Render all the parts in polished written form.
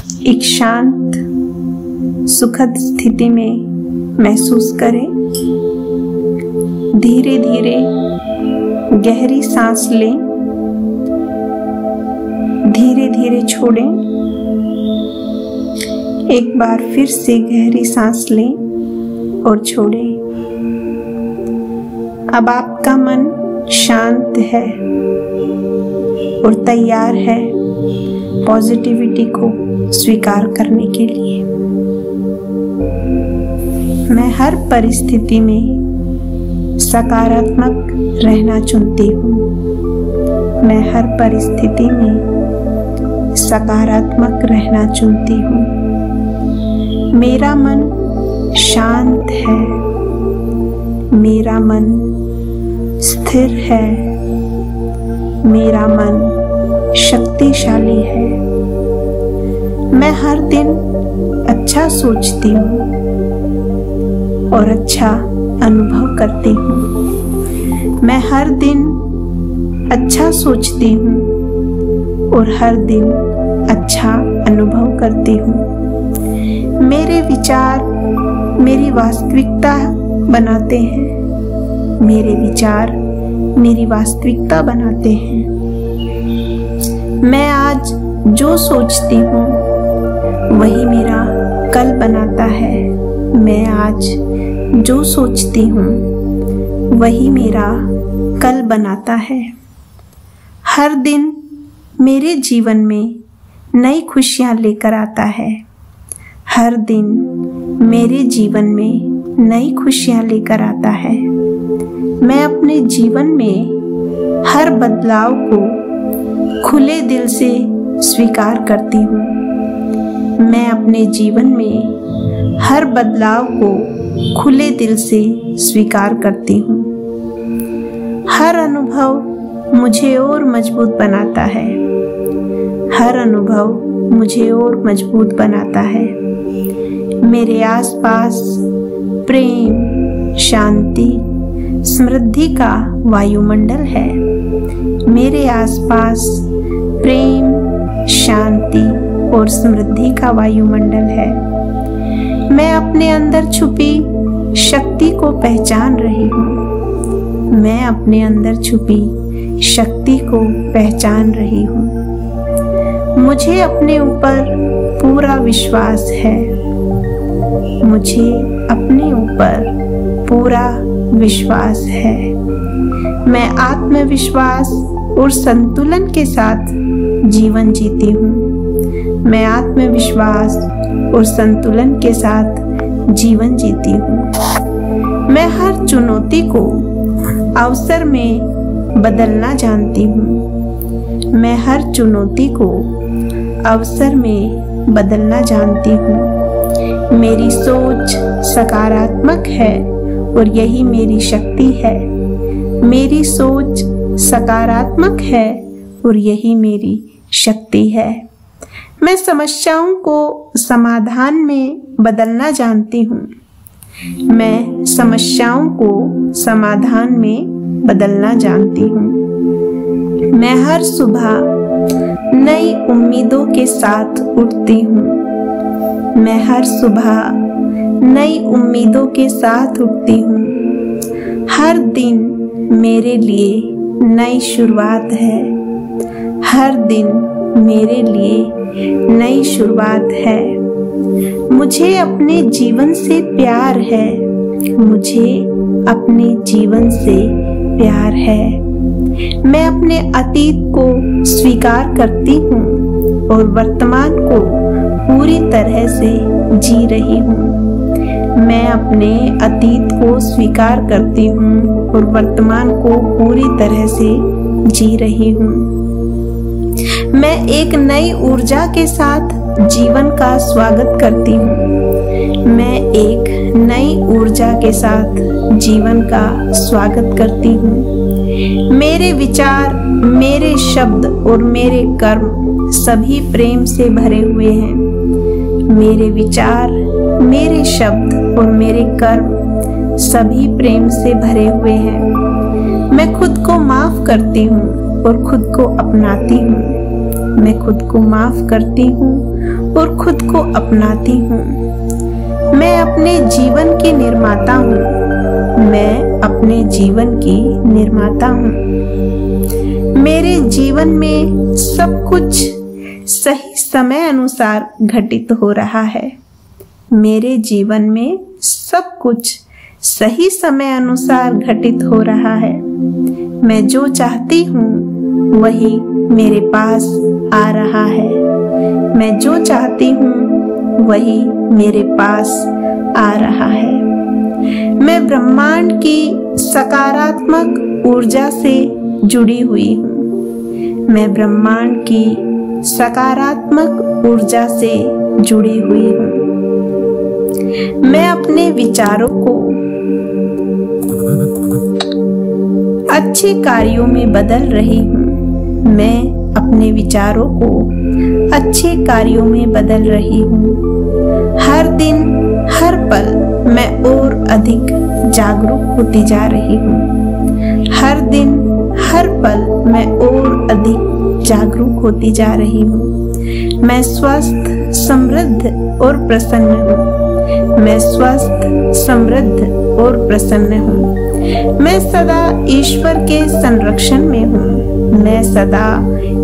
एक शांत सुखद स्थिति में महसूस करें। धीरे धीरे गहरी सांस लें, धीरे धीरे छोड़ें। एक बार फिर से गहरी सांस लें और छोड़ें। अब आपका मन शांत है और तैयार है पॉजिटिविटी को स्वीकार करने के लिए। मैं हर परिस्थिति में सकारात्मक रहना चुनती हूँ। मैं हर परिस्थिति में सकारात्मक रहना चुनती हूँ। मेरा मन शांत है, मेरा मन स्थिर है, मेरा मन शक्तिशाली है। मैं हर दिन अच्छा सोचती हूँ और अच्छा अनुभव करती हूँ। मैं हर दिन अच्छा सोचती हूँ और हर दिन अच्छा अनुभव करती हूँ। मेरे विचार मेरी वास्तविकता बनाते हैं। मेरे विचार मेरी वास्तविकता बनाते हैं। मैं आज जो सोचती हूँ वही मेरा कल बनाता है। मैं आज जो सोचती हूँ वही मेरा कल बनाता है। हर दिन मेरे जीवन में नई खुशियाँ लेकर आता है। हर दिन मेरे जीवन में नई खुशियाँ लेकर आता है। मैं अपने जीवन में हर बदलाव को खुले दिल से स्वीकार करती हूँ। मैं अपने जीवन में हर बदलाव को खुले दिल से स्वीकार करती हूँ। हर अनुभव मुझे और मजबूत बनाता है। हर अनुभव मुझे और मजबूत बनाता है। मेरे आसपास प्रेम, शांति, समृद्धि का वायुमंडल है। मेरे आसपास प्रेम, शांति और समृद्धि का वायुमंडल है। मैं अपने अंदर छुपी शक्ति को पहचान रही हूँ। मैं अपने अंदर छुपी शक्ति को पहचान रही हूँ। मुझे अपने ऊपर पूरा विश्वास है। मुझे अपने ऊपर पूरा विश्वास है। मैं आत्मविश्वास और संतुलन के साथ जीवन जीती हूँ। मैं आत्मविश्वास और संतुलन के साथ जीवन जीती हूँ। मैं हर चुनौती को अवसर में बदलना जानती हूँ। मैं हर चुनौती को अवसर में बदलना जानती हूँ। मेरी सोच सकारात्मक है और यही मेरी शक्ति है। मेरी सोच सकारात्मक है और यही मेरी शक्ति है। मैं समस्याओं को समाधान में बदलना जानती हूँ। मैं समस्याओं को समाधान में बदलना जानती हूँ। मैं हर सुबह नई उम्मीदों के साथ उठती हूँ। मैं हर सुबह नई उम्मीदों के साथ उठती हूँ। हर दिन मेरे लिए नई शुरुआत है। हर दिन मेरे लिए नई शुरुआत है। मुझे अपने जीवन से प्यार है। मुझे अपने जीवन से प्यार है। मैं अपने अतीत को स्वीकार करती हूँ और वर्तमान को पूरी तरह से जी रही हूँ। मैं अपने अतीत को स्वीकार करती हूँ और वर्तमान को पूरी तरह से जी रही हूँ। मैं एक नई ऊर्जा के साथ जीवन का स्वागत करती हूँ। मैं एक नई ऊर्जा के साथ जीवन का स्वागत करती हूँ। मेरे विचार, मेरे शब्द और मेरे कर्म सभी प्रेम से भरे हुए हैं। मेरे विचार, मेरे शब्द और मेरे कर्म सभी प्रेम से भरे हुए हैं। मैं खुद को माफ करती हूँ और खुद को अपनाती हूँ। मैं खुद को माफ करती हूँ और खुद को अपनाती हूँ। मैं अपने जीवन की निर्माता हूँ। मैं अपने जीवन की निर्माता हूँ। मेरे जीवन में सब कुछ सही समय अनुसार घटित हो रहा है। मेरे जीवन में सब कुछ सही समय अनुसार घटित हो रहा है। मैं जो चाहती हूँ वही मेरे पास आ रहा है। मैं जो चाहती हूँ वही मेरे पास आ रहा है। मैं ब्रह्मांड की सकारात्मक ऊर्जा से जुड़ी हुई हूँ। मैं ब्रह्मांड की सकारात्मक ऊर्जा से जुड़ी हुई हूँ। मैं अपने विचारों को अच्छे कार्यों में बदल रही हूँ। मैं अपने विचारों को अच्छे कार्यों में बदल रही हूँ। हर दिन हर पल मैं और अधिक जागरूक होती जा रही हूँ। हर दिन हर पल मैं और अधिक जागरूक होती जा रही हूँ। मैं स्वस्थ, समृद्ध और प्रसन्न हूँ। मैं स्वस्थ, समृद्ध और प्रसन्न हूँ। मैं सदा ईश्वर के संरक्षण में हूँ। मैं सदा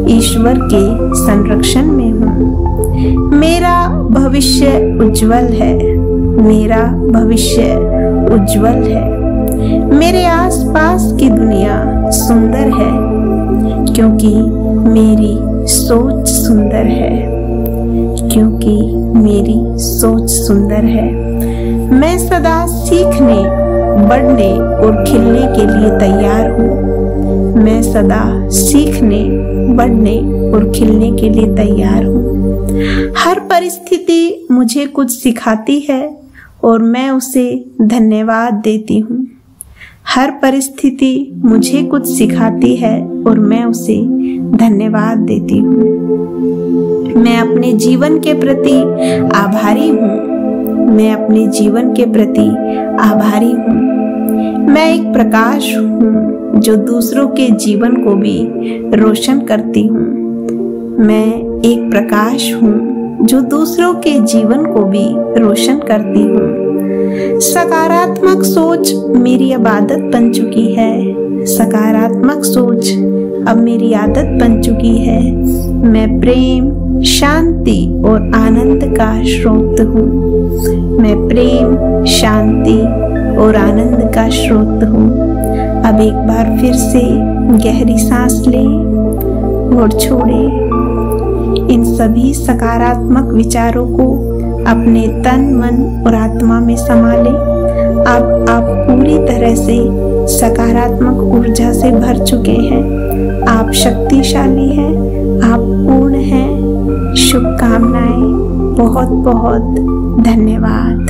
ईश्वर के संरक्षण में हूँ। मेरा भविष्य उज्जवल है। मेरा भविष्य उज्जवल है। मेरे आसपास की दुनिया सुंदर है, क्योंकि मेरी सोच सुंदर है। क्योंकि मेरी सोच सुंदर है। मैं सदा सीखने, बढ़ने और खिलने के लिए तैयार हूँ। मैं सदा सीखने, बढ़ने और खिलने के लिए तैयार हूँ। हर परिस्थिति मुझे कुछ सिखाती है और मैं उसे धन्यवाद देती हूँ। हर परिस्थिति मुझे कुछ सिखाती है और मैं उसे धन्यवाद देती हूँ। मैं अपने जीवन के प्रति आभारी हूँ। मैं अपने जीवन के प्रति आभारी हूँ। मैं एक प्रकाश हूँ जो दूसरों के जीवन को भी रोशन करती हूँ। मैं एक प्रकाश हूँ जो दूसरों के जीवन को भी रोशन करती हूँ। सकारात्मक सोच मेरी अब आदत बन चुकी है। सकारात्मक सोच अब मेरी आदत बन चुकी है। मैं प्रेम, शांति और आनंद का स्रोत हूँ। मैं प्रेम, शांति और आनंद का स्रोत हूँ। अब एक बार फिर से गहरी सांस लें और छोड़ें। इन सभी सकारात्मक विचारों को अपने तन, मन और आत्मा में समा लें। अब आप पूरी तरह से सकारात्मक ऊर्जा से भर चुके हैं। आप शक्तिशाली हैं। आप पूर्ण हैं। शुभकामनाएं। बहुत बहुत धन्यवाद।